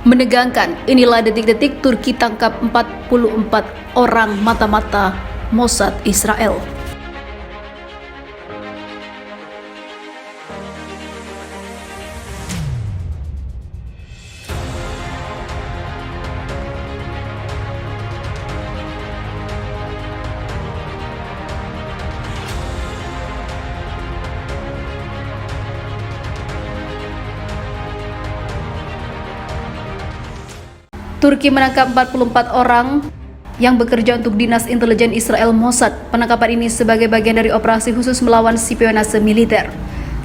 Menegangkan, inilah detik-detik Turki tangkap 44 orang mata-mata Mossad Israel. Turki menangkap 44 orang yang bekerja untuk Dinas Intelijen Israel Mossad. Penangkapan ini sebagai bagian dari operasi khusus melawan spionase militer.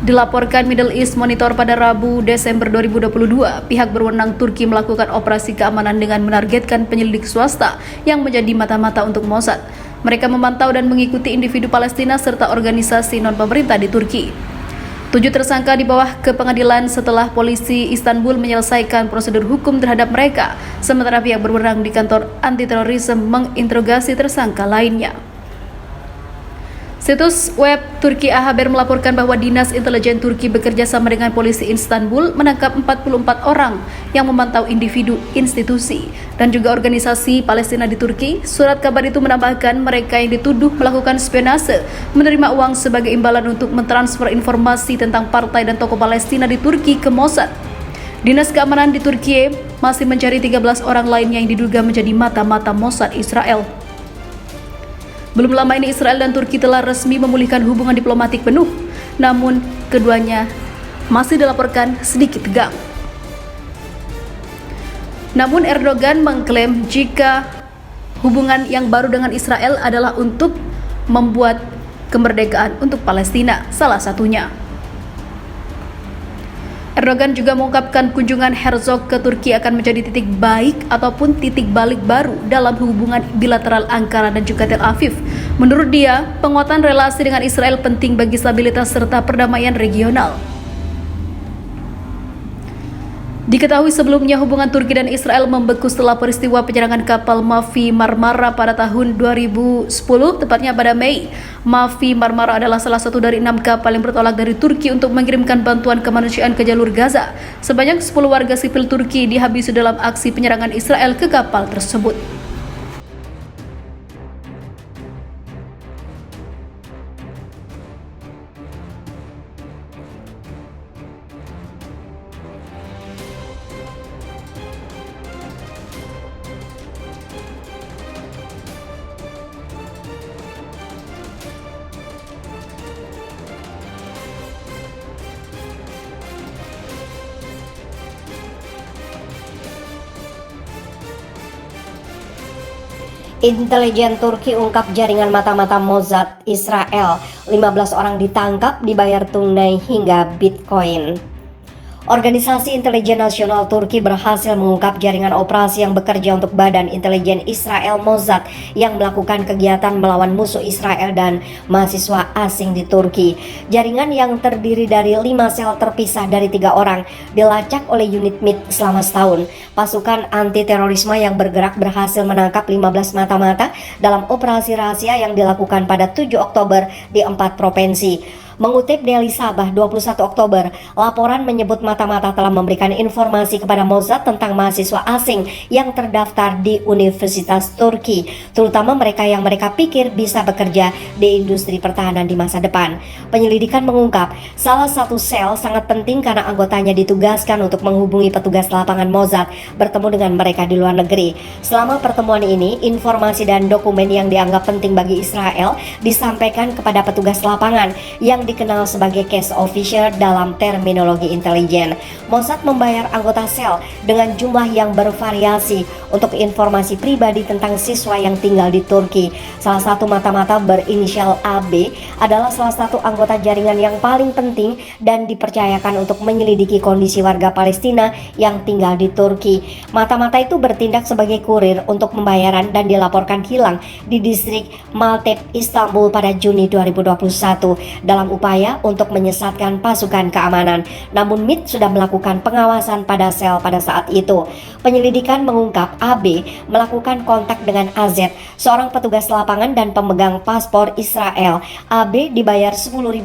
Dilaporkan Middle East Monitor pada Rabu, Desember 2022, pihak berwenang Turki melakukan operasi keamanan dengan menargetkan penyelidik swasta yang menjadi mata-mata untuk Mossad. Mereka memantau dan mengikuti individu Palestina serta organisasi non-pemerintah di Turki. 7 tersangka dibawa ke pengadilan setelah polisi Istanbul menyelesaikan prosedur hukum terhadap mereka, sementara pihak berwenang di kantor anti-terorisme menginterogasi tersangka lainnya. Situs web Turki A-Haber melaporkan bahwa Dinas Intelijen Turki bekerja sama dengan polisi Istanbul menangkap 44 orang yang memantau individu, institusi, dan juga organisasi Palestina di Turki. Surat kabar itu menambahkan mereka yang dituduh melakukan spionase menerima uang sebagai imbalan untuk mentransfer informasi tentang partai dan tokoh Palestina di Turki ke Mossad. Dinas Keamanan di Turki masih mencari 13 orang lainnya yang diduga menjadi mata-mata Mossad Israel. Belum lama ini Israel dan Turki telah resmi memulihkan hubungan diplomatik penuh, namun keduanya masih dilaporkan sedikit tegang. Namun Erdogan mengklaim jika hubungan yang baru dengan Israel adalah untuk membuat kemerdekaan untuk Palestina, salah satunya. Erdogan juga mengungkapkan kunjungan Herzog ke Turki akan menjadi titik baik ataupun titik balik baru dalam hubungan bilateral Ankara dan juga Tel Aviv. Menurut dia, penguatan relasi dengan Israel penting bagi stabilitas serta perdamaian regional. Diketahui sebelumnya hubungan Turki dan Israel membeku setelah peristiwa penyerangan kapal Mavi Marmara pada tahun 2010, tepatnya pada Mei. Mavi Marmara adalah salah satu dari 6 kapal yang bertolak dari Turki untuk mengirimkan bantuan kemanusiaan ke jalur Gaza. Sebanyak 10 warga sipil Turki dihabisi dalam aksi penyerangan Israel ke kapal tersebut. Intelijen Turki ungkap jaringan mata-mata Mossad Israel. 15 orang ditangkap, dibayar tunai hingga Bitcoin. Organisasi Intelijen Nasional Turki berhasil mengungkap jaringan operasi yang bekerja untuk Badan Intelijen Israel Mossad yang melakukan kegiatan melawan musuh Israel dan mahasiswa asing di Turki. Jaringan yang terdiri dari 5 sel terpisah dari 3 orang dilacak oleh unit MIT selama setahun. Pasukan anti-terorisme yang bergerak berhasil menangkap 15 mata-mata dalam operasi rahasia yang dilakukan pada 7 Oktober di 4 provinsi. Mengutip Daily Sabah 21 Oktober, laporan menyebut mata-mata telah memberikan informasi kepada Mossad tentang mahasiswa asing yang terdaftar di Universitas Turki, terutama mereka yang mereka pikir bisa bekerja di industri pertahanan di masa depan. Penyelidikan mengungkap, salah satu sel sangat penting karena anggotanya ditugaskan untuk menghubungi petugas lapangan Mossad bertemu dengan mereka di luar negeri. Selama pertemuan ini, informasi dan dokumen yang dianggap penting bagi Israel disampaikan kepada petugas lapangan yang dikenal sebagai case officer dalam terminologi intelijen. Mossad membayar anggota sel dengan jumlah yang bervariasi untuk informasi pribadi tentang siswa yang tinggal di Turki. Salah satu mata-mata berinisial AB adalah salah satu anggota jaringan yang paling penting dan dipercayakan untuk menyelidiki kondisi warga Palestina yang tinggal di Turki. Mata-mata itu bertindak sebagai kurir untuk pembayaran dan dilaporkan hilang di distrik Maltepe, Istanbul pada Juni 2021 dalam upaya untuk menyesatkan pasukan keamanan. Namun MIT sudah melakukan pengawasan pada sel pada saat itu. Penyelidikan mengungkap AB melakukan kontak dengan AZ, seorang petugas lapangan dan pemegang paspor Israel. AB dibayar $10.000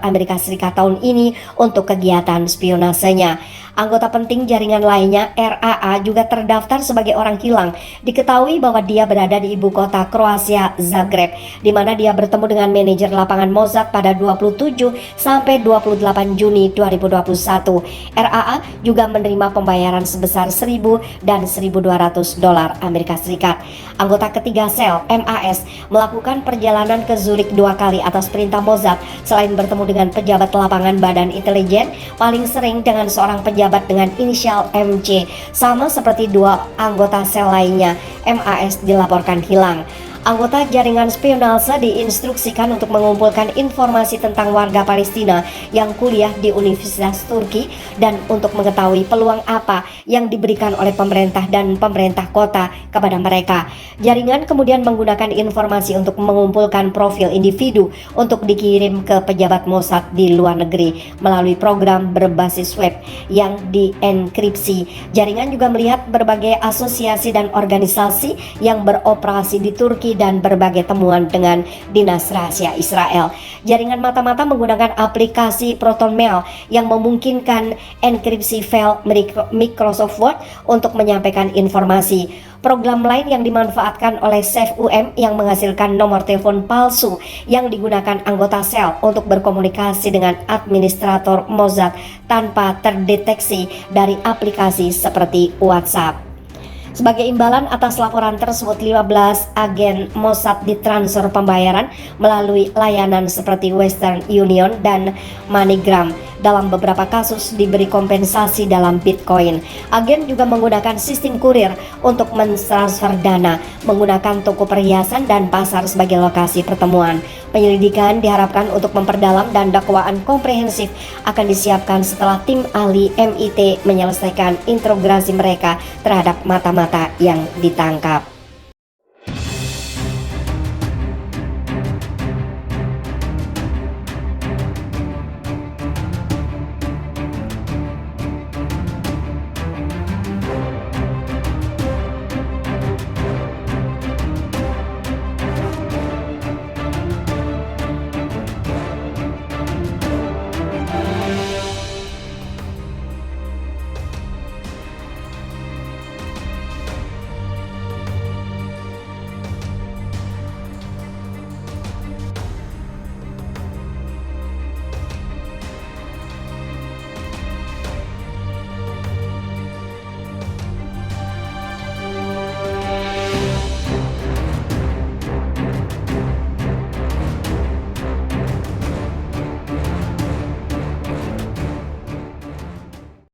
Amerika Serikat tahun ini untuk kegiatan spionasenya. Anggota penting jaringan lainnya, RAA, juga terdaftar sebagai orang hilang. Diketahui bahwa dia berada di ibu kota Kroasia, Zagreb, di mana dia bertemu dengan manajer lapangan Mossad pada 27 sampai 28 Juni 2021. RAA juga menerima pembayaran sebesar 1.000 dan 1.200 dolar Amerika Serikat. Anggota ketiga sel, MAS, melakukan perjalanan ke Zurich 2 kali atas perintah Mossad. Selain bertemu dengan pejabat lapangan Badan Intelijen, paling sering dengan seorang pejabat dengan inisial MC. Sama seperti 2 anggota sel lainnya, MAS dilaporkan hilang. Anggota jaringan spionase diinstruksikan untuk mengumpulkan informasi tentang warga Palestina yang kuliah di Universitas Turki dan untuk mengetahui peluang apa yang diberikan oleh pemerintah dan pemerintah kota kepada mereka. Jaringan kemudian menggunakan informasi untuk mengumpulkan profil individu untuk dikirim ke pejabat Mossad di luar negeri melalui program berbasis web yang dienkripsi. Jaringan juga melihat berbagai asosiasi dan organisasi yang beroperasi di Turki dan berbagai temuan dengan Dinas Rahasia Israel. Jaringan mata-mata menggunakan aplikasi ProtonMail yang memungkinkan enkripsi file Microsoft Word untuk menyampaikan informasi. Program lain yang dimanfaatkan oleh SafeUM yang menghasilkan nomor telepon palsu yang digunakan anggota sel untuk berkomunikasi dengan administrator Mossad tanpa terdeteksi dari aplikasi seperti WhatsApp. Sebagai imbalan atas laporan tersebut, 15 agen Mossad ditransfer pembayaran melalui layanan seperti Western Union dan MoneyGram. Dalam beberapa kasus diberi kompensasi dalam Bitcoin. Agen juga menggunakan sistem kurir untuk mentransfer dana, menggunakan toko perhiasan dan pasar sebagai lokasi pertemuan. Penyelidikan diharapkan untuk memperdalam dan dakwaan komprehensif akan disiapkan setelah tim ahli MIT menyelesaikan integrasi mereka terhadap mata-mata yang ditangkap.